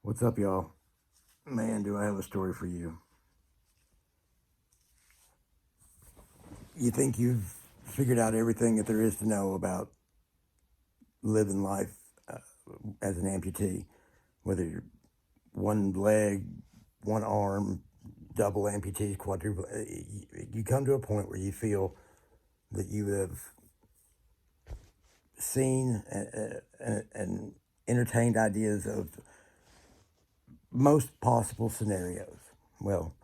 What's up, y'all? Man, do I have a story for you. You think you've figured out everything that there is to know about living life uh, as an amputee, whether you're one leg, one arm, double amputees, quadruple. You come to a point where you feel that you have seen and entertained ideas of most possible scenarios. Well,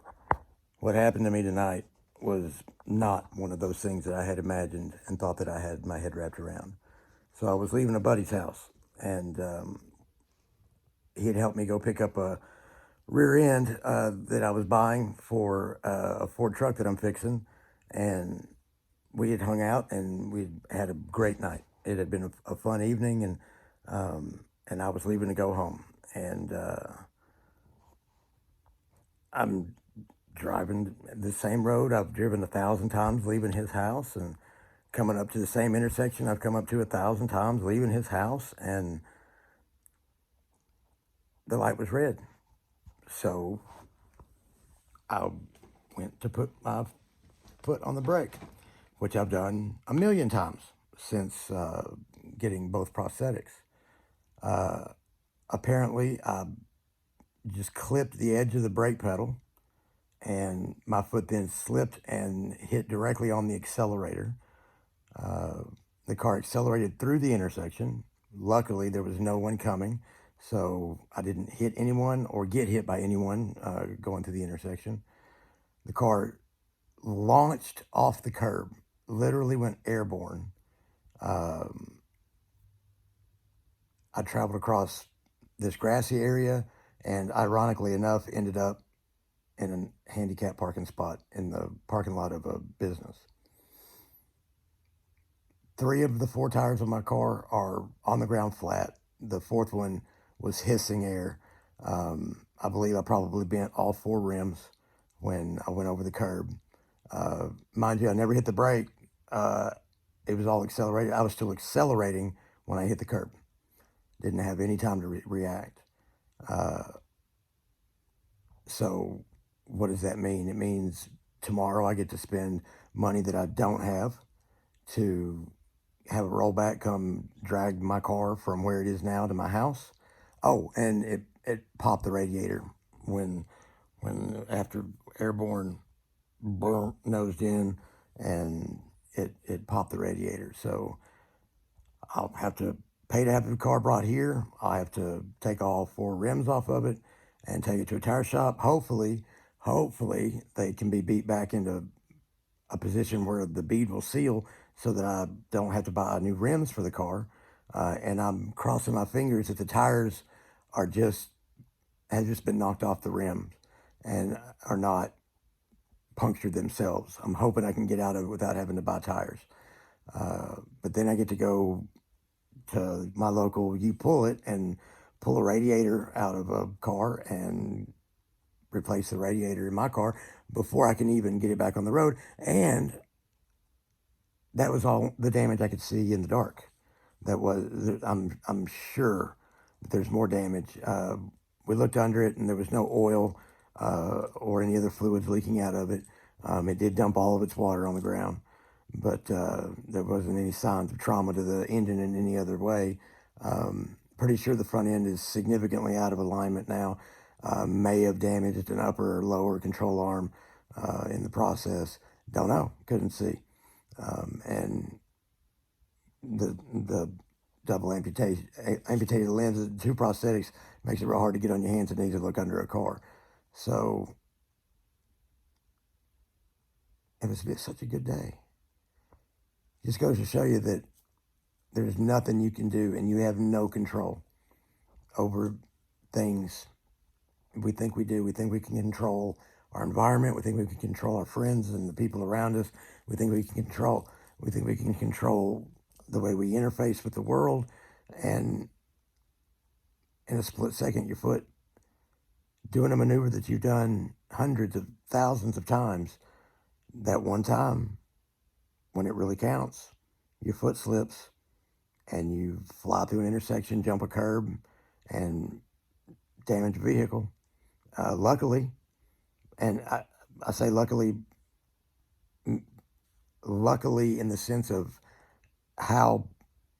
what happened to me tonight was not one of those things that I had imagined and thought that I had my head wrapped around. So I was leaving a buddy's house, and he had helped me go pick up a rear end that I was buying for a Ford truck that I'm fixing, and we had hung out and we had a great night. It had been a fun evening, and I was leaving to go home, and I'm driving the same road I've driven 1,000 times leaving his house, and coming up to the same intersection I've come up to 1,000 times leaving his house, and the light was red. So I went to put my foot on the brake, which I've done a million times since getting both prosthetics. Apparently, I just clipped the edge of the brake pedal, and my foot then slipped and hit directly on the accelerator. Uh, the car accelerated through the intersection. Luckily, there was no one coming, so I didn't hit anyone or get hit by anyone going through the intersection. The car launched off the curb, literally went airborne. Um, I traveled across this grassy area and, ironically enough, ended up in a handicap parking spot in the parking lot of a business. Three of the four tires of my car are on the ground flat. The fourth one was hissing air. I believe I probably bent all four rims when I went over the curb. Mind you, I never hit the brake. Uh, it was all accelerated. I was still accelerating when I hit the curb. Didn't have any time to react. Uh, so, what does that mean? It means tomorrow I get to spend money that I don't have to have a rollback come drag my car from where it is now to my house. Oh, and it popped the radiator when after airborne burnt nosed in, and it popped the radiator. So I'll have to pay to have the car brought here. I have to take all four rims off of it and take it to a tire shop. Hopefully they can be beat back into a position where the bead will seal so that I don't have to buy new rims for the car. And I'm crossing my fingers that the tires are have just been knocked off the rims and are not punctured themselves. I'm hoping I can get out of it without having to buy tires. But then I get to go to my local You Pull It and pull a radiator out of a car and replace the radiator in my car before I can even get it back on the road. And that was all the damage I could see in the dark. That was, I'm sure that there's more damage. We looked under it and there was no oil or any other fluids leaking out of it. It did dump all of its water on the ground, but there wasn't any signs of trauma to the engine in any other way. Pretty sure the front end is significantly out of alignment now. May have damaged an upper or lower control arm in the process. Don't know. Couldn't see. And the double amputation, amputated limbs, the two prosthetics makes it real hard to get on your hands and knees to look under a car. So it was such a good day. Just goes to show you that there's nothing you can do, and you have no control over things. We think we do. We think we can control our environment. We think we can control our friends and the people around us. We think we can control. We think we can control the way we interface with the world, and in a split second, your foot doing a maneuver that you've done hundreds of thousands of times. That one time, when it really counts, your foot slips and you fly through an intersection, jump a curb, and damaged vehicle. Luckily, and I say luckily in the sense of how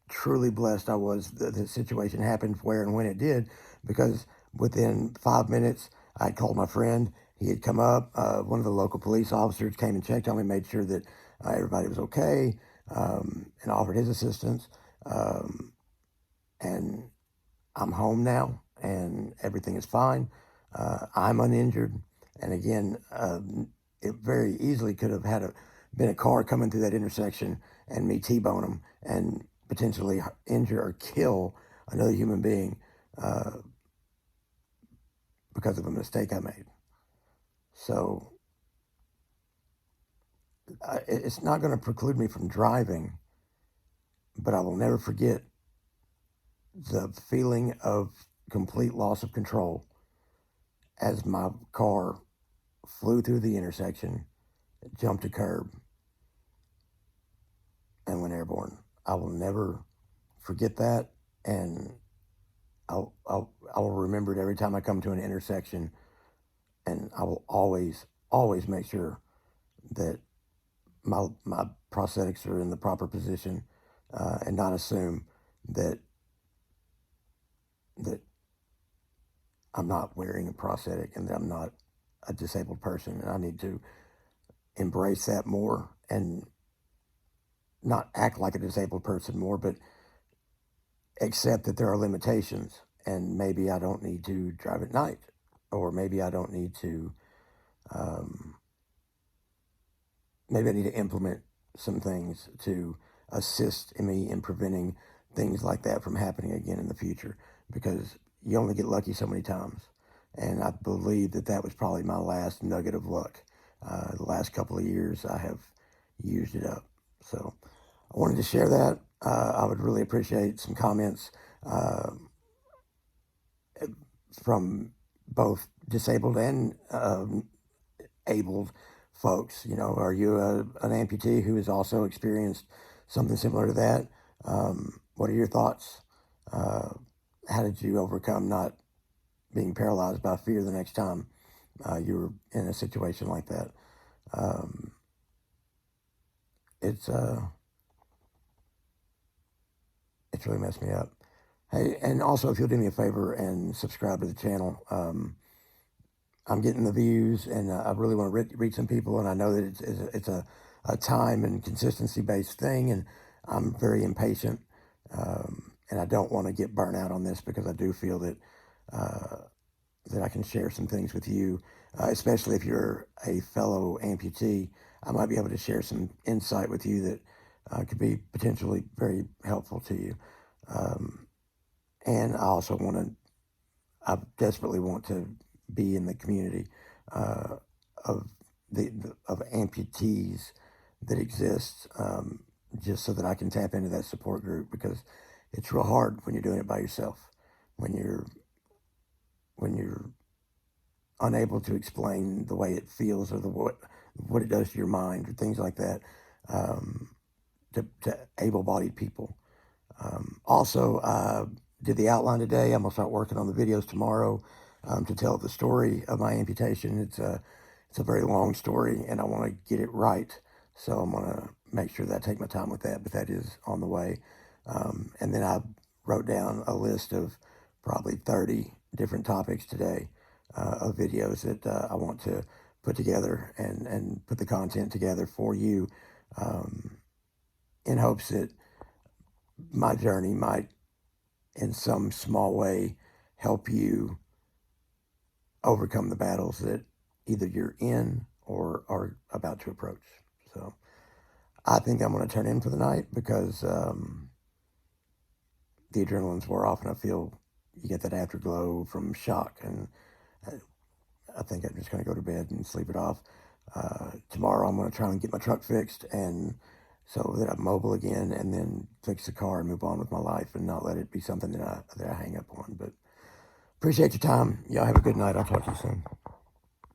truly blessed I was that the situation happened where and when it did, because within 5 minutes, I called my friend. He had come up. One of the local police officers came and checked on me, made sure that everybody was okay, and offered his assistance. And I'm home now, and everything is fine. I'm uninjured. And again, it very easily could have been a car coming through that intersection and me T-bone them and potentially injure or kill another human being because of a mistake I made. So it's not going to preclude me from driving, but I will never forget the feeling of complete loss of control as my car flew through the intersection, jumped a curb, and went airborne. I will never forget that, and I'll remember it every time I come to an intersection, and I will always make sure that my prosthetics are in the proper position, and not assume that I'm not wearing a prosthetic and that I'm not a disabled person. And I need to embrace that more and not act like a disabled person more, but accept that there are limitations, and maybe I don't need to drive at night, or maybe I don't need to, maybe I need to implement some things to assist me in preventing things like that from happening again in the future, because you only get lucky so many times. And I believe that was probably my last nugget of luck. The last couple of years, I have used it up. So I wanted to share that. I would really appreciate some comments from both disabled and abled folks. You know, are you an amputee who has also experienced something similar to that? What are your thoughts? How did you overcome not being paralyzed by fear the next time you were in a situation like that? It's really messed me up. Hey, and also if you'll do me a favor and subscribe to the channel, I'm getting the views, and I really want to reach some people, and I know that it's a time and consistency based thing, and I'm very impatient, and I don't want to get burnt out on this, because I do feel that I can share some things with you, especially if you're a fellow amputee. I might be able to share some insight with you that could be potentially very helpful to you. And I desperately want to be in the community of amputees that exists, just so that I can tap into that support group, because it's real hard when you're doing it by yourself, when you're unable to explain the way it feels, or what it does to your mind, or things like that, to able-bodied people. Also, did the outline today. I'm gonna start working on the videos tomorrow, to tell the story of my amputation. It's a very long story, and I want to get it right, so I'm gonna make sure that I take my time with that. But that is on the way. And then I wrote down a list of probably 30 different topics today, of videos that I want to put together and put the content together for you, in hopes that my journey might, in some small way, help you overcome the battles that either you're in or are about to approach. So I think I'm going to turn in for the night, because the adrenaline's wore off, and I feel you get that afterglow from shock, and I think I'm just going to go to bed and sleep it off. Tomorrow I'm going to try and get my truck fixed, and so that I'm mobile again, and then fix the car and move on with my life, and not let it be something that I hang up on. But appreciate your time. Y'all have a good night. I'll talk to you soon.